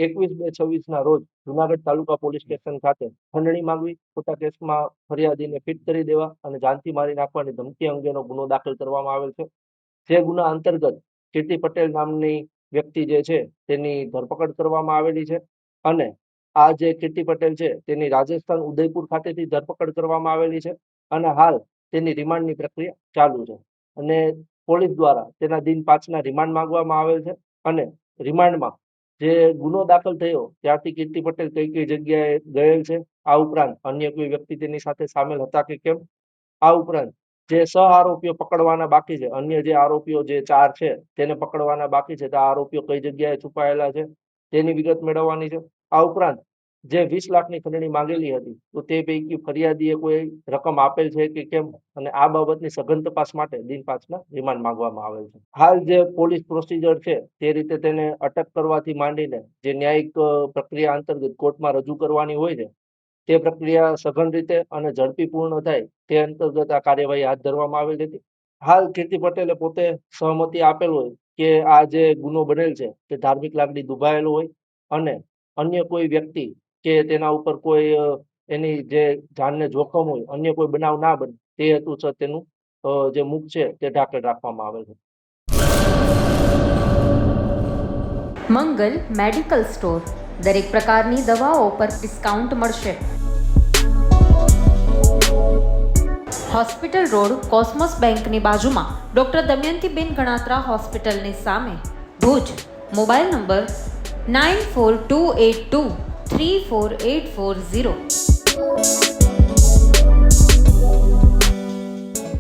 21/2/26 રોજ જુનાગઢ તાલુકા police station ખાતે ખંડણી માંગવી, ખોટા કેસમાં ફરિયાદીને ફિટ કરી દેવા અને જાનથી મારી નાખવાની ધમકી અંગેનો ગુનો દાખલ કરવામાં આવેલ છે. જે ગુના અંતર્ગત કીર્તિ પટેલ નામની વ્યક્તિ જે છે તેની ધરપકડ કરવામાં આવેલી છે અને આ જે કીર્તિ પટેલ છે તેની રાજસ્થાન ઉદયપુર ખાતેથી ધરપકડ કરવામાં આવેલી છે અને હાલ તેની રિમાન્ડની પ્રક્રિયા ચાલુ છે અને પોલીસ દ્વારા તેના દિન 5ના રિમાન્ડ માંગવામાં આવેલ છે અને રિમાન્ડમાં જે ગુનો દાખલ થયો ત્યારથી કીર્તિ પટેલ કઈ કઈ જગ્યાએ ગયેલ છે, આ ઉપરાંત અન્ય કોઈ વ્યક્તિ તેની સાથે સામેલ હતા કે કેમ, આ ઉપરાંત જે સહ આરોપીઓ પકડવાના બાકી છે, અન્ય જે આરોપીઓ જે 4 છે તેને પકડવાના બાકી છે, તો આ આરોપીઓ કઈ જગ્યાએ છુપાયેલા છે તેની વિગત મેળવવાની છે. આ ઉપરાંત જે 20 લાખની ખંડણી માંગેલી હતી તો તે પૈકી ફરિયાદીએ કોઈ રકમ આપેલ છે કે કેમ અને આ બાબતની સઘન તપાસ માટે દિન 5ના રિમાન્ડ માંગવામાં આવેલ છે. હાલ જે પોલીસ પ્રોસિજર છે તે રીતે તેને અટક કરવાથી માંડીને જે ન્યાયિક પ્રક્રિયા અંતર્ગત કોર્ટમાં રજૂ કરવાની હોય છે તે પ્રક્રિયા સઘન રીતે અને ઝડપી પૂર્ણ થાય તે અંતર્ગત આ કાર્યવાહી હાથ ધરવામાં આવેલી હતી. હાલ કીર્તિ પટેલે પોતે સહમતિ આપેલ હોય કે આ જે ગુનો બનેલ છે તે ધાર્મિક લાગણી દુભાયેલો હોય અને અન્ય કોઈ વ્યક્તિ કે તેના ઉપર કોઈ એની જે જાનને જોખમ હોય, અન્ય કોઈ બનાવ ના બને તે હેતુસર તેનું જે મુખ છે તે ઢાંકણ રાખવામાં આવે છે. મંગલ મેડિકલ સ્ટોર દરેક પ્રકારની દવાઓ પર ડિસ્કાઉન્ટ મળશે. હોસ્પિટલ રોડ, કોસ્મોસ બેંકની બાજુમાં, ડૉક્ટર દમયંતીબેન ગણાત્રા હોસ્પિટલની સામે, ભુજ. Mobile number 9428234840.